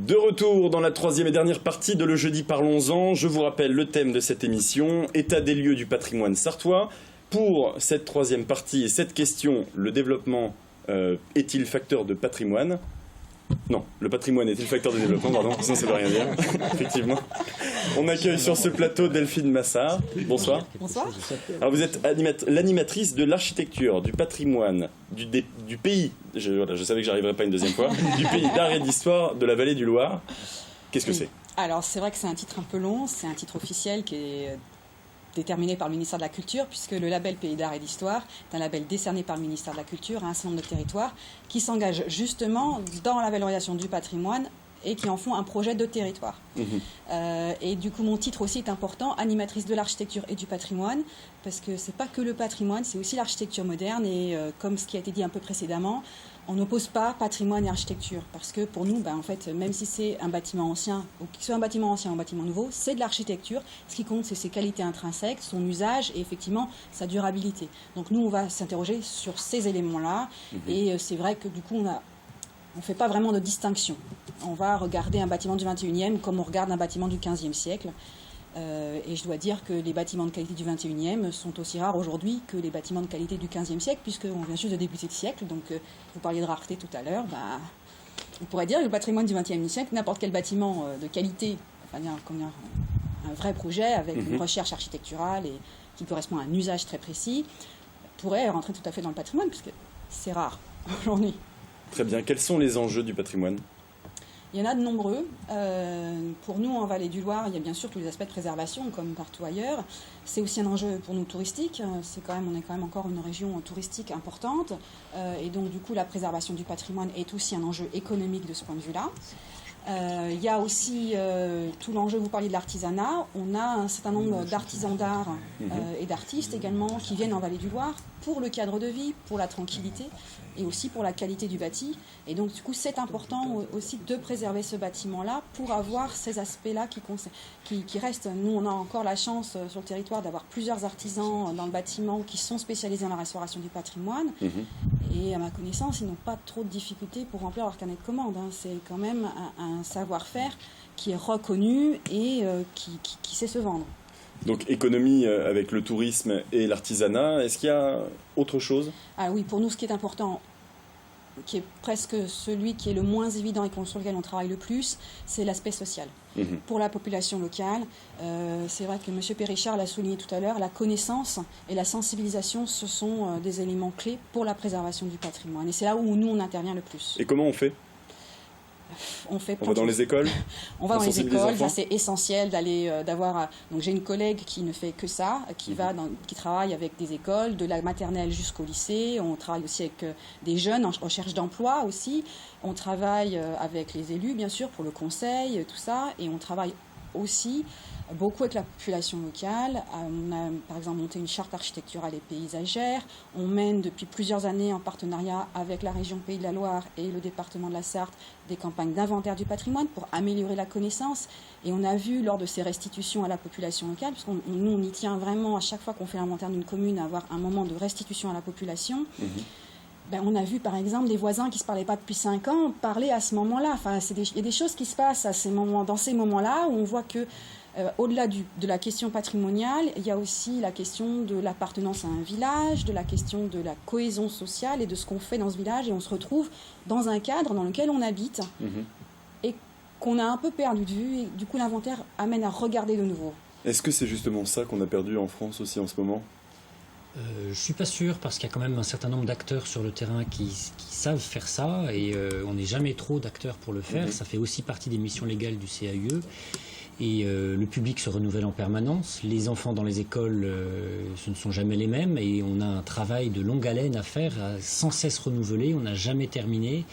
De retour dans la troisième et dernière partie de Le Jeudi Parlons-en. Je vous rappelle le thème de cette émission, état des lieux du patrimoine sarthois. Pour cette troisième partie et cette question, le développement est-il facteur de patrimoine ? Non, le patrimoine est-il facteur de développement ? Pardon, sinon ça ne veut rien dire. Effectivement. On accueille sur ce plateau Delphine Massard. Bonsoir. Bonsoir. Alors vous êtes l'animatrice de l'architecture, du patrimoine, du pays, je savais que j'arriverais pas une deuxième fois, du pays d'art et d'histoire de la vallée du Loir. Qu'est-ce que c'est ? Alors c'est vrai que c'est un titre un peu long, c'est un titre officiel qui est déterminé par le ministère de la Culture, puisque le label Pays d'art et d'histoire est un label décerné par le ministère de la Culture à un certain nombre de territoires qui s'engagent justement dans la valorisation du patrimoine et qui en font un projet de territoire. Et du coup, mon titre aussi est important, animatrice de l'architecture et du patrimoine, parce que c'est pas que le patrimoine, c'est aussi l'architecture moderne. Et comme ce qui a été dit un peu précédemment, on n'oppose pas patrimoine et architecture, parce que pour nous, en fait, même si c'est un bâtiment ancien, ou qu'il soit un bâtiment ancien ou un bâtiment nouveau, c'est de l'architecture. Ce qui compte, c'est ses qualités intrinsèques, son usage et effectivement sa durabilité. Donc nous, on va s'interroger sur ces éléments-là. Et c'est vrai que du coup, on ne fait pas vraiment de distinction. On va regarder un bâtiment du 21e comme on regarde un bâtiment du 15e siècle. Et je dois dire que les bâtiments de qualité du 21e sont aussi rares aujourd'hui que les bâtiments de qualité du 15e siècle, puisqu'on vient juste de débuter le siècle. Donc, vous parliez de rareté tout à l'heure. On pourrait dire que le patrimoine du 20e siècle, n'importe quel bâtiment de qualité, enfin, un vrai projet avec une recherche architecturale et qui correspond à un usage très précis, pourrait rentrer tout à fait dans le patrimoine, puisque c'est rare aujourd'hui. Très bien. Quels sont les enjeux du patrimoine ? Il y en a de nombreux. Pour nous, en Vallée du Loir, il y a bien sûr tous les aspects de préservation, comme partout ailleurs. C'est aussi un enjeu pour nous touristique. On est quand même encore une région touristique importante. Et donc, du coup, la préservation du patrimoine est aussi un enjeu économique de ce point de vue-là. Il y a aussi tout l'enjeu, vous parliez de l'artisanat. On a un certain nombre d'artisans d'art et d'artistes également qui viennent en Vallée du Loir pour le cadre de vie, pour la tranquillité et aussi pour la qualité du bâti. Et donc, du coup, c'est important aussi de préserver ce bâtiment-là pour avoir ces aspects-là qui restent. Nous, on a encore la chance sur le territoire d'avoir plusieurs artisans dans le bâtiment qui sont spécialisés dans la restauration du patrimoine. Et à ma connaissance, ils n'ont pas trop de difficultés pour remplir leur carnet de commandes. C'est quand même un savoir-faire qui est reconnu et qui sait se vendre. Donc économie avec le tourisme et l'artisanat, est-ce qu'il y a autre chose ? Ah oui, pour nous, ce qui est important, qui est presque celui qui est le moins évident et sur lequel on travaille le plus, c'est l'aspect social. Pour la population locale, c'est vrai que M. Périchard l'a souligné tout à l'heure, la connaissance et la sensibilisation, ce sont des éléments clés pour la préservation du patrimoine. Et c'est là où nous, on intervient le plus. Et comment on fait ? On va dans les écoles ? On va dans les écoles, c'est essentiel d'avoir... Donc j'ai une collègue qui ne fait que ça, qui travaille avec des écoles, de la maternelle jusqu'au lycée. On travaille aussi avec des jeunes en recherche d'emploi aussi. On travaille avec les élus, bien sûr, pour le conseil, tout ça. Et on travaille aussi beaucoup avec la population locale. On a, par exemple, monté une charte architecturale et paysagère. On mène depuis plusieurs années en partenariat avec la région Pays de la Loire et le département de la Sarthe des campagnes d'inventaire du patrimoine pour améliorer la connaissance. Et on a vu lors de ces restitutions à la population locale, parce nous on y tient vraiment à chaque fois qu'on fait l'inventaire d'une commune à avoir un moment de restitution à la population. On a vu par exemple des voisins qui ne se parlaient pas depuis 5 ans parler à ce moment-là. Enfin, il y a des choses qui se passent dans ces moments-là où on voit que au-delà de la question patrimoniale, il y a aussi la question de l'appartenance à un village, de la question de la cohésion sociale et de ce qu'on fait dans ce village. Et on se retrouve dans un cadre dans lequel on habite et qu'on a un peu perdu de vue. Et du coup, l'inventaire amène à regarder de nouveau. Est-ce que c'est justement ça qu'on a perdu en France aussi en ce moment ? Je ne suis pas sûr, parce qu'il y a quand même un certain nombre d'acteurs sur le terrain qui savent faire ça, et on n'est jamais trop d'acteurs pour le faire. Ça fait aussi partie des missions légales du CAUE. Et le public se renouvelle en permanence. Les enfants dans les écoles, ce ne sont jamais les mêmes. Et on a un travail de longue haleine à faire, à sans cesse renouveler. On n'a jamais terminé.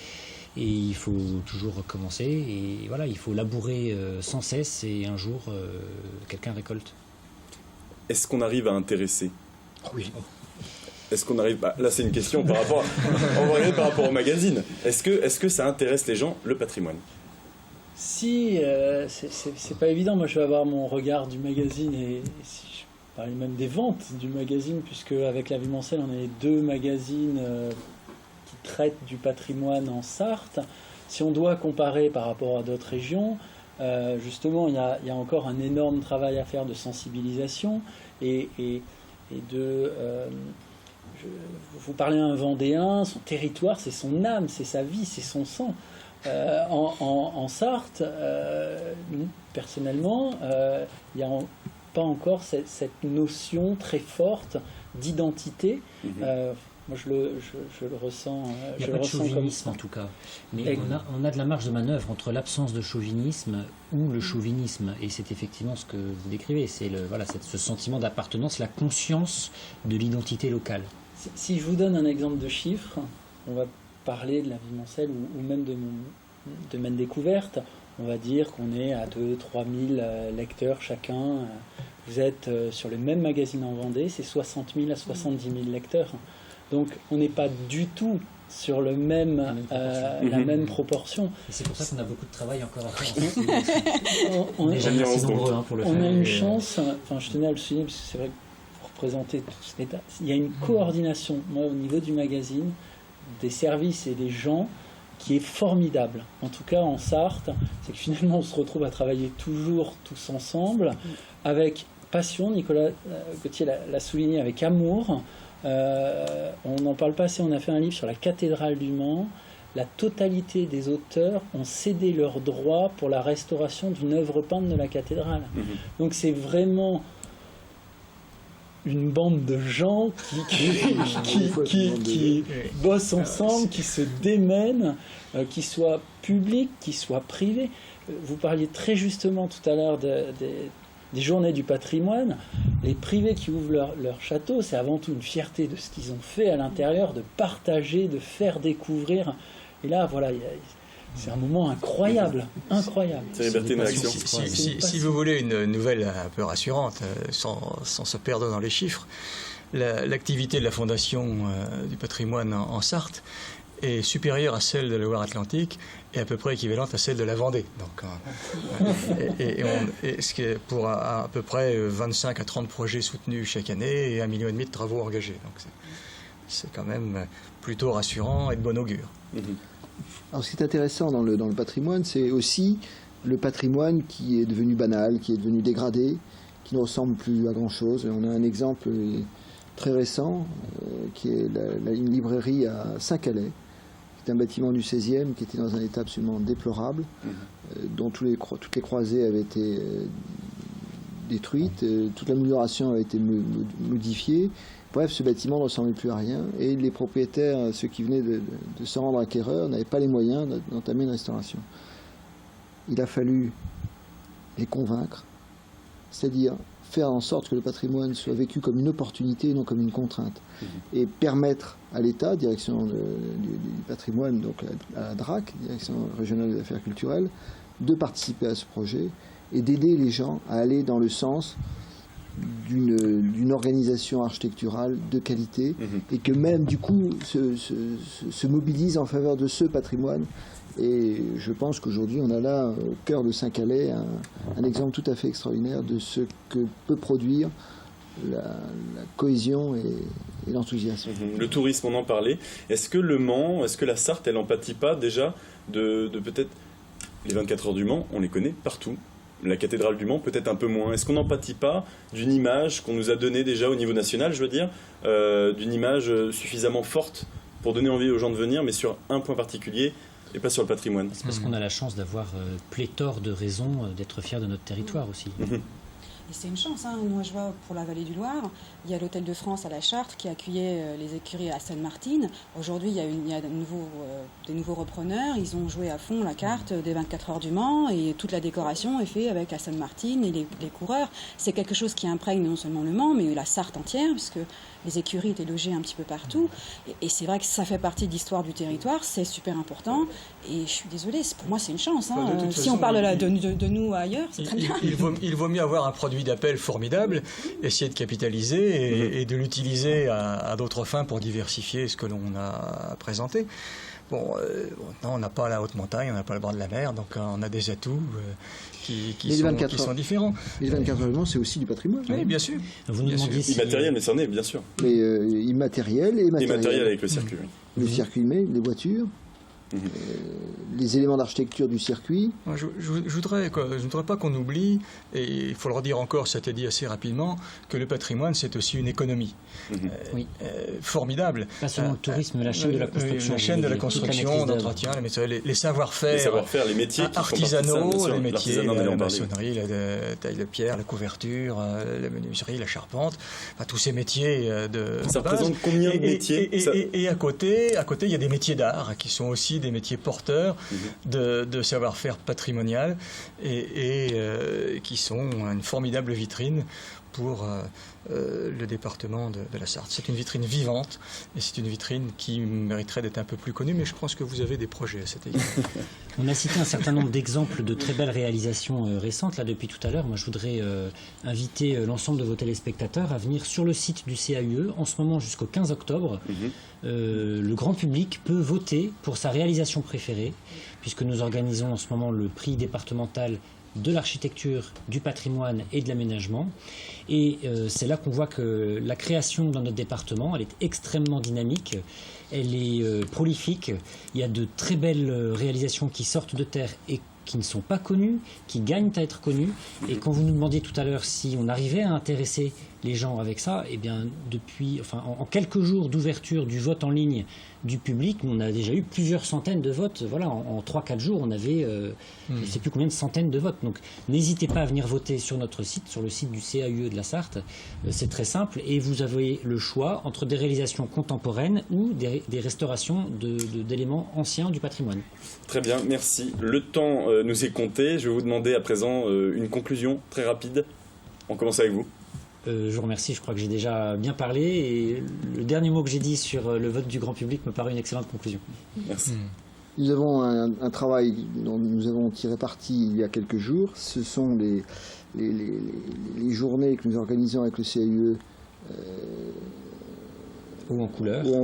Et il faut toujours recommencer. Et voilà, il faut labourer sans cesse. Et un jour, quelqu'un récolte. Est-ce qu'on arrive à intéresser ? Oui. Est-ce qu'on arrive... Là, c'est une question par rapport au magazine. Est-ce que ça intéresse les gens, le patrimoine ? Si, c'est pas évident. Moi, je vais avoir mon regard du magazine et si je parlais même des ventes du magazine, puisque avec La Vie Mancelle, on a les 2 magazines qui traitent du patrimoine en Sarthe. si on doit comparer par rapport à d'autres régions, justement, il y a encore un énorme travail à faire de sensibilisation et de... vous parlez à un Vendéen, son territoire, c'est son âme, c'est sa vie, c'est son sang. En Sarthe, personnellement, il n'y a pas encore cette notion très forte d'identité. Moi, je le ressens. Il n'y a pas de chauvinisme en tout cas. Mais on a de la marge de manœuvre entre l'absence de chauvinisme ou le chauvinisme. Et c'est effectivement ce que vous décrivez. C'est ce sentiment d'appartenance, la conscience de l'identité locale. Si je vous donne un exemple de chiffre, on va parler de la Vimancelle ou même de mon domaine découverte. On va dire qu'on est à 2 000 à 3 000 lecteurs chacun. Vous êtes sur le même magazine en Vendée, c'est 60 000 à 70 000 lecteurs. Donc on n'est pas du tout sur la même proportion. Et c'est pour ça qu'on a beaucoup de travail encore à faire. On est jamais assez nombreux pour le faire. On a une chance, je tenais à le souligner, parce que c'est vrai que pour représenter tout cet état, il y a une coordination, moi, au niveau du magazine, des services et des gens, qui est formidable. En tout cas, en Sarthe, c'est que finalement, on se retrouve à travailler toujours tous ensemble, avec passion. Nicolas Gauthier l'a souligné, avec amour. On n'en parle pas assez, on a fait un livre sur la cathédrale du Mans. La totalité des auteurs ont cédé leurs droits pour la restauration d'une œuvre peinte de la cathédrale. Donc c'est vraiment une bande de gens qui bossent ensemble, qui se démènent, qui soient publics, qui soient privés. Vous parliez très justement tout à l'heure des journées du patrimoine. Les privés qui ouvrent leur château, c'est avant tout une fierté de ce qu'ils ont fait à l'intérieur, de partager, de faire découvrir. Et là, voilà, c'est un moment incroyable. C'est liberté d'action. Si vous voulez une nouvelle un peu rassurante, sans se perdre dans les chiffres, l'activité de la Fondation du patrimoine en Sarthe est supérieure à celle de la Loire-Atlantique et à peu près équivalente à celle de la Vendée. Donc, ce qui est pour à peu près 25 à 30 projets soutenus chaque année et 1,5 million de travaux engagés. Donc c'est quand même plutôt rassurant et de bon augure. Alors ce qui est intéressant dans le patrimoine, c'est aussi le patrimoine qui est devenu banal, qui est devenu dégradé, qui ne ressemble plus à grand-chose. On a un exemple très récent, qui est une librairie à Saint-Calais, qui est un bâtiment du 16e, qui était dans un état absolument déplorable, dont toutes les croisées avaient été détruites, toute l'amélioration avait été modifiée. Bref, ce bâtiment ne ressemblait plus à rien, et les propriétaires, ceux qui venaient de se rendre acquéreurs, n'avaient pas les moyens d'entamer une restauration. Il a fallu les convaincre, c'est-à-dire faire en sorte que le patrimoine soit vécu comme une opportunité et non comme une contrainte, et permettre à l'État, direction du patrimoine, donc à la DRAC, direction régionale des affaires culturelles, de participer à ce projet et d'aider les gens à aller dans le sens d'une organisation architecturale de qualité, et que même du coup se mobilise en faveur de ce patrimoine. Et je pense qu'aujourd'hui on a là au cœur de Saint-Calais un exemple tout à fait extraordinaire de ce que peut produire la cohésion et l'enthousiasme. Le tourisme, on en parlait. Est-ce que le Mans, est-ce que la Sarthe, elle n'empathie pas déjà de peut-être les 24 heures du Mans, on les connaît partout. La cathédrale du Mans, peut-être un peu moins. Est-ce qu'on n'empathie pas d'une image qu'on nous a donnée déjà au niveau national, je veux dire, d'une image suffisamment forte pour donner envie aux gens de venir, mais sur un point particulier et pas sur le patrimoine? C'est parce qu'on a la chance d'avoir pléthore de raisons d'être fiers de notre territoire aussi. Et c'est une chance, hein. Moi je vois pour la vallée du Loir, il y a l'Hôtel de France à la Chartre qui accueillait les écuries à Sainte-Martine. Aujourd'hui il y a des nouveaux repreneurs, ils ont joué à fond la carte des 24 heures du Mans et toute la décoration est faite avec Sainte-Martine et les coureurs. C'est quelque chose qui imprègne non seulement le Mans mais la Sarthe entière, puisque les écuries étaient logées un petit peu partout. Et c'est vrai que ça fait partie de l'histoire du territoire, c'est super important. Et je suis désolée, pour moi c'est une chance. Hein. Si façon, on parle de nous ailleurs, c'est très bien. Il vaut mieux avoir un produit d'appel formidable, essayer de capitaliser et de l'utiliser à d'autres fins pour diversifier ce que l'on a présenté. Bon, non, on n'a pas la haute montagne, on n'a pas le bord de la mer, donc on a des atouts qui sont différents. Les 24 heures, c'est aussi du patrimoine. Oui, bien sûr. Vous nous demandiez si... Immatériel, mais ça en est, bien sûr. Mais immatériel et matériel. Immatériel avec le circuit. Le circuit, mais les voitures. les éléments d'architecture du circuit. Je voudrais pas qu'on oublie, et il faut le redire encore, ça a été dit assez rapidement, que le patrimoine, c'est aussi une économie formidable. Pas seulement le tourisme, la chaîne de la construction. La chaîne de la construction, d'entretien, les savoir-faire, les métiers artisanaux, les métiers, la maçonnerie, la taille de pierre, la couverture, la menuiserie, la charpente, tous ces métiers de ça base. représente combien de métiers et à côté, il y a des métiers d'art qui sont aussi des métiers porteurs de savoir-faire patrimonial et qui sont une formidable vitrine pour le département de la Sarthe. C'est une vitrine vivante et c'est une vitrine qui mériterait d'être un peu plus connue, mais je pense que vous avez des projets à cet égard. On a cité un certain nombre d'exemples de très belles réalisations récentes là depuis tout à l'heure. Moi, je voudrais inviter l'ensemble de vos téléspectateurs à venir sur le site du CAUE en ce moment jusqu'au 15 octobre. Le grand public peut voter pour sa réalisation préférée, puisque nous organisons en ce moment le prix départemental de l'architecture, du patrimoine et de l'aménagement. Et c'est là qu'on voit que la création dans notre département, elle est extrêmement dynamique, elle est prolifique. Il y a de très belles réalisations qui sortent de terre et qui ne sont pas connues, qui gagnent à être connues. Et quand vous nous demandiez tout à l'heure si on arrivait à intéresser les gens avec ça, eh bien, en quelques jours d'ouverture du vote en ligne du public, on a déjà eu plusieurs centaines de votes. Voilà, en 3-4 jours, on avait je ne sais plus combien de centaines de votes. Donc, n'hésitez pas à venir voter sur notre site, sur le site du CAUE de la Sarthe. C'est très simple et vous avez le choix entre des réalisations contemporaines ou des restaurations d'éléments anciens du patrimoine. Très bien, merci. Le temps nous est compté. Je vais vous demander à présent une conclusion très rapide. On commence avec vous. Je vous remercie, je crois que j'ai déjà bien parlé et le dernier mot que j'ai dit sur le vote du grand public me paraît une excellente conclusion. Merci. Nous avons un travail dont nous avons tiré parti il y a quelques jours. Ce sont les journées que nous organisons avec le CAUE ou en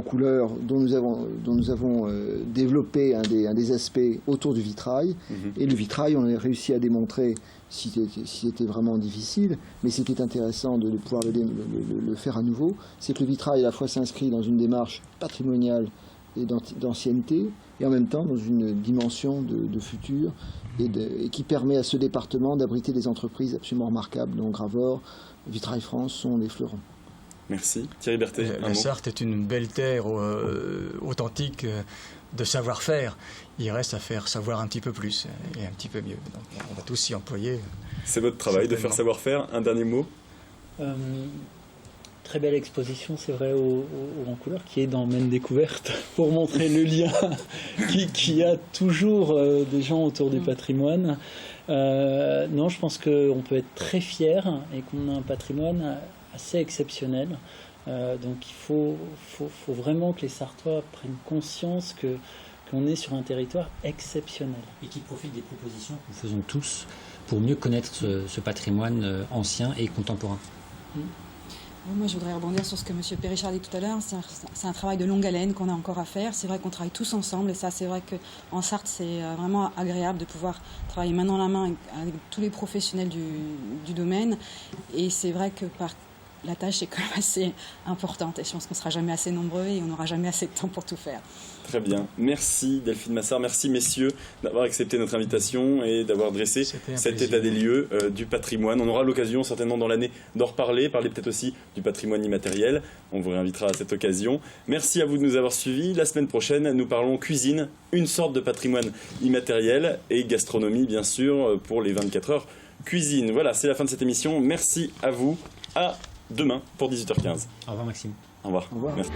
couleur, dont nous avons développé un des aspects autour du vitrail. Et le vitrail, on a réussi à démontrer, si c'était vraiment difficile, mais c'était intéressant de pouvoir le faire à nouveau, c'est que le vitrail à la fois s'inscrit dans une démarche patrimoniale et d'ancienneté, et en même temps dans une dimension de futur, et qui permet à ce département d'abriter des entreprises absolument remarquables, dont Gravor, Vitrail France sont les fleurons. Merci. Thierry Berthet, la Sarthe est une belle terre authentique de savoir-faire. Il reste à faire savoir un petit peu plus et un petit peu mieux. Donc, on va tous s'y employer. C'est votre travail de faire savoir-faire. Un dernier mot. Très belle exposition, c'est vrai, en couleur, qui est dans Maine Découverte, pour montrer le lien qui a toujours des gens autour du patrimoine. Non, je pense qu'on peut être très fier et qu'on a un patrimoine assez exceptionnel. Donc il faut vraiment que les Sartois prennent conscience qu'on est sur un territoire exceptionnel. Et qui profite des propositions que nous faisons tous pour mieux connaître ce patrimoine ancien et contemporain. Moi, je voudrais rebondir sur ce que M. Périchard dit tout à l'heure. C'est un travail de longue haleine qu'on a encore à faire. C'est vrai qu'on travaille tous ensemble et ça, c'est vrai qu'en Sarthe, c'est vraiment agréable de pouvoir travailler main dans la main avec tous les professionnels du domaine. Et c'est vrai que la tâche est quand même assez importante et je pense qu'on ne sera jamais assez nombreux et on n'aura jamais assez de temps pour tout faire. Très bien. Merci Delphine Massard, merci messieurs d'avoir accepté notre invitation et d'avoir dressé cet état des lieux du patrimoine. On aura l'occasion certainement dans l'année d'en reparler, parler peut-être aussi du patrimoine immatériel. On vous réinvitera à cette occasion. Merci à vous de nous avoir suivis. La semaine prochaine, nous parlons cuisine, une sorte de patrimoine immatériel et gastronomie bien sûr pour les 24 heures cuisine. Voilà, c'est la fin de cette émission. Merci à vous. À demain pour 18h15. Au revoir Maxime. Au revoir. Au revoir. Merci.